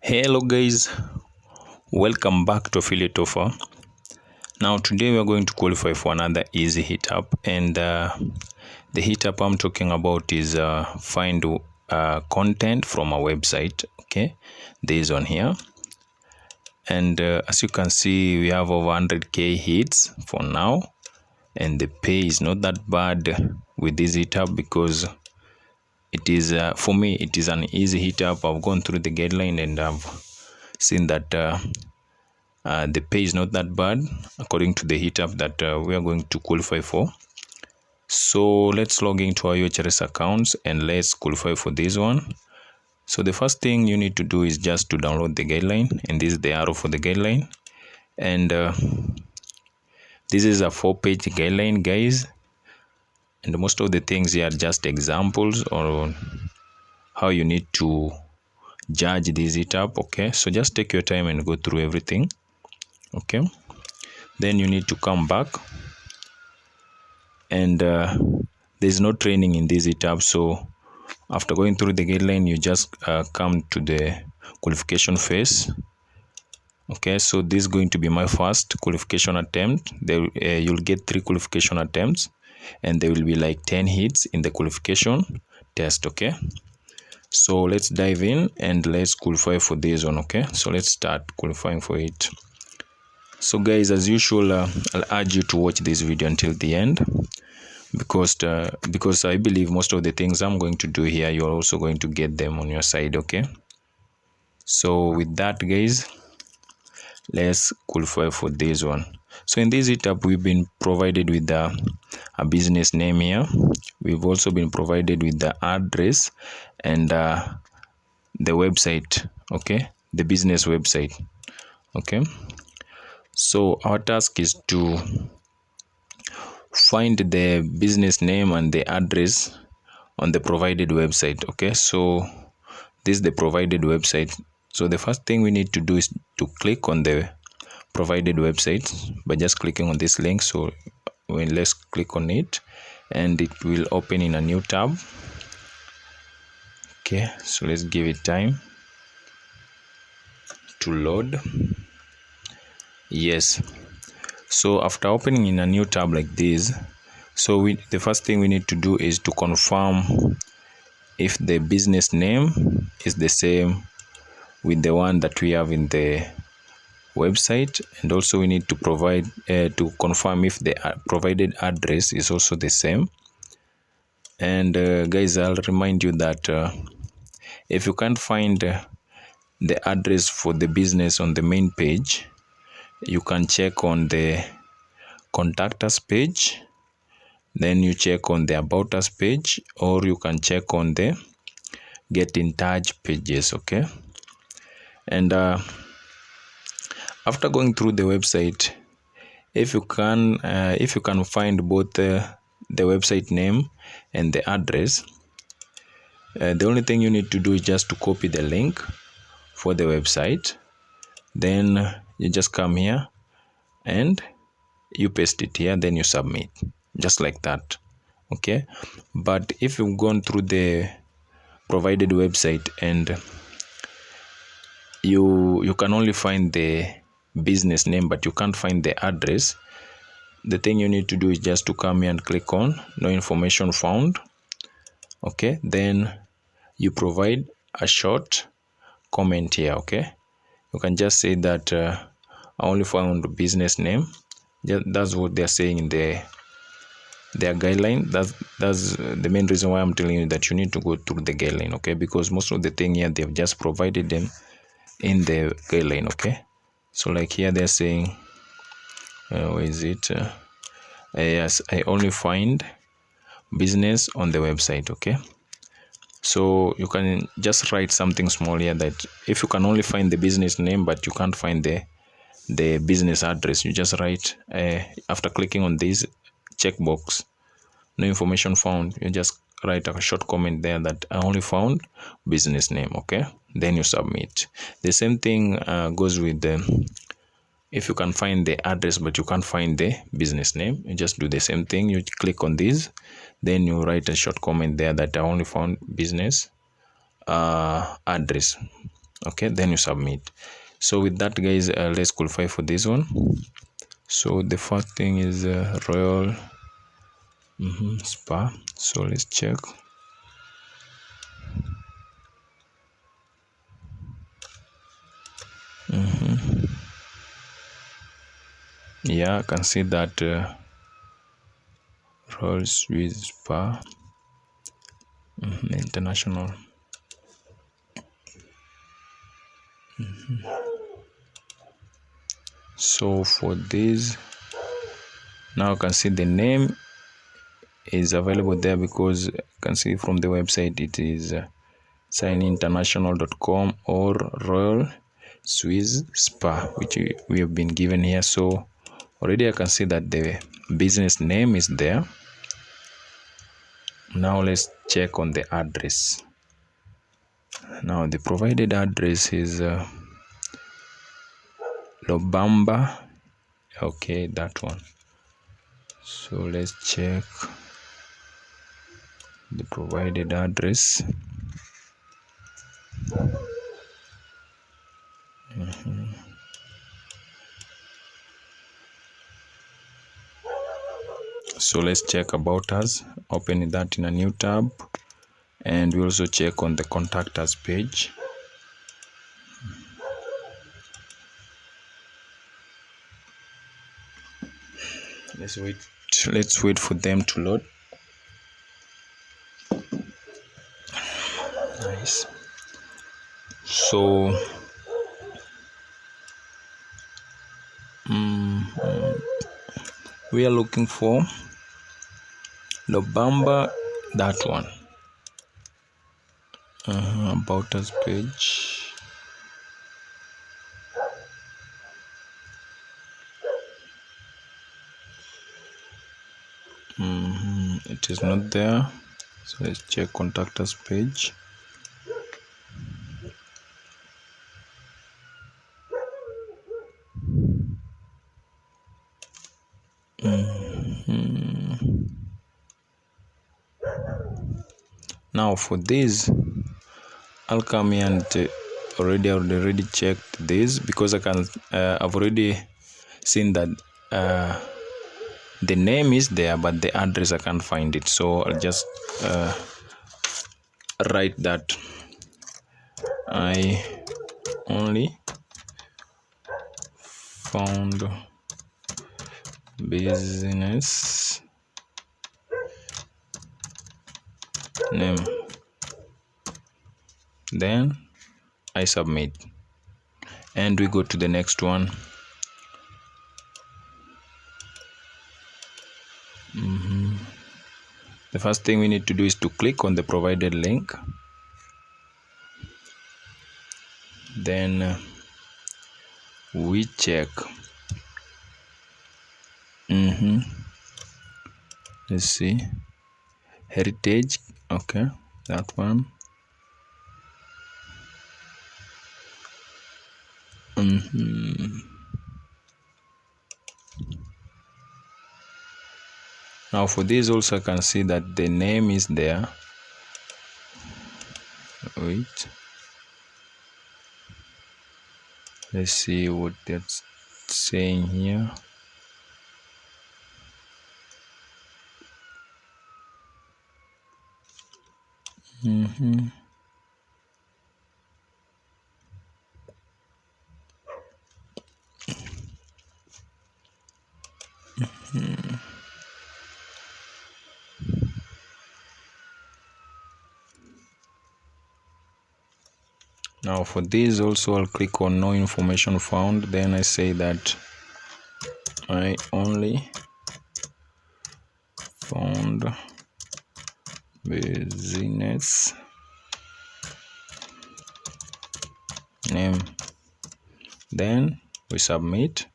Hello guys, welcome back to Affiliate Offer. Now today we are going to qualify for another easy hit up, and the hit up I'm talking about is find content from a website. Okay, this one here, and as you can see we have over 100k hits for now, and the pay is not that bad with this hit up because it is for me it is an easy hit up. I've gone through the guideline and I've seen that the pay is not that bad according to the hit up that we are going to qualify for. So let's log into our UHRS accounts and let's qualify for this one. So the first thing you need to do is just to download the guideline, and this is the arrow for the guideline, and this is a 4-page guideline, guys, and most of the things here are just examples or how you need to judge this hit up. Okay, so just take your time and go through everything. Okay, then you need to come back, and there's no training in this hit up. So after going through the guideline, you just come to the qualification phase. Okay, so this is going to be my first qualification attempt. There you'll get 3 qualification attempts, and there will be like 10 hits in the qualification test. Okay, so let's dive in and let's qualify for this one. Okay, so let's start qualifying for it. So guys, as usual, I'll urge you to watch this video until the end, because I believe most of the things I'm going to do here, you're also going to get them on your side. Okay, so with that, guys, let's qualify for this one. So in this hit up, we've been provided with a business name here. We've also been provided with the address and the website. Okay, the business website. Okay, so our task is to find the business name and the address on the provided website. Okay, so this is the provided website. So the first thing we need to do is to click on the provided website by just clicking on this link. So let's click on it, and it will open in a new tab. Okay, so let's give it time to load. Yes, so after opening in a new tab like this, so the first thing we need to do is to confirm if the business name is the same with the one that we have in the website, and also we need to provide to confirm if the provided address is also the same. And guys, I'll remind you that if you can't find the address for the business on the main page, you can check on the contact us page, then you check on the about us page, or you can check on the get in touch pages. Okay, and after going through the website, if you can find both the website name and the address, the only thing you need to do is just to copy the link for the website, then you just come here and you paste it here, then you submit, just like that. Okay, but if you've gone through the provided website and you can only find the business name but you can't find the address, the thing you need to do is just to come here and click on no information found. Okay, then you provide a short comment here. Okay, you can just say that I only found business name. That's what they're saying in their guideline. That's the main reason why I'm telling you that you need to go through the guideline. Okay, because most of the thing here they've just provided them in the guideline. Okay, so like here they're saying where is it? Yes, I only find business on the website. Okay, so you can just write something small here that if you can only find the business name but you can't find the business address, you just write after clicking on this checkbox no information found, you just write a short comment there that I only found business name. Okay, then you submit. The same thing goes with the if you can find the address but you can't find the business name, you just do the same thing. You click on this, then you write a short comment there that I only found business address. Okay, then you submit. So with that, guys, let's qualify for this one. So the first thing is Royal Spa. So let's check. Yeah, I can see that Royal Swiss Spa International. So for this, now I can see the name is available there, because I can see from the website it is signinternational.com or Royal Swiss Spa, which we have been given here. So already I can see that the business name is there. Now let's check on the address. Now the provided address is Lobamba. Okay, that one. So let's check the provided address. So let's check about us. Open that in a new tab, and we also check on the contact us page. Let's wait for them to load. Nice. So we are looking for Lobamba, that one. About us page. It is not there. So let's check contact us page. Now for this, I'll come here and already checked this, because I've already seen that the name is there, but the address I can't find it. So I'll just write that I only found business name, then I submit, and we go to the next one. The first thing we need to do is to click on the provided link, then we check. Let's see, heritage. Okay, that one. Now for this also I can see that the name is there. Wait, let's see what that's saying here. Now for this also I'll click on no information found, then I say that I only found business name, then we submit.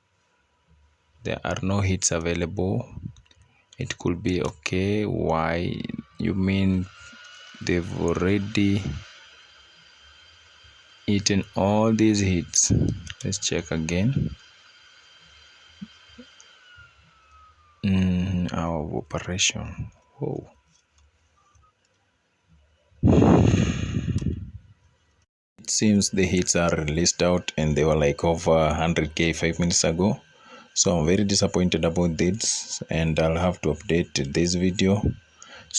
There are no hits available. It could be okay. Why? You mean they've already eaten all these hits? Let's check again. Our operation. Whoa. seems the hits are released out and they were like over 100k 5 minutes ago. So I'm very disappointed about this and I'll have to update this video.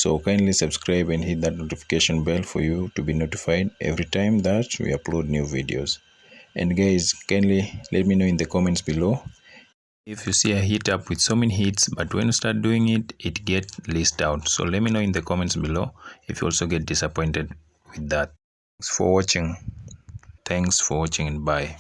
So kindly subscribe and hit that notification bell for you to be notified every time that we upload new videos. And guys, kindly let me know in the comments below if you see a hit up with so many hits, but when you start doing it, it gets listed out. So let me know in the comments below if you also get disappointed with that. Thanks for watching and bye.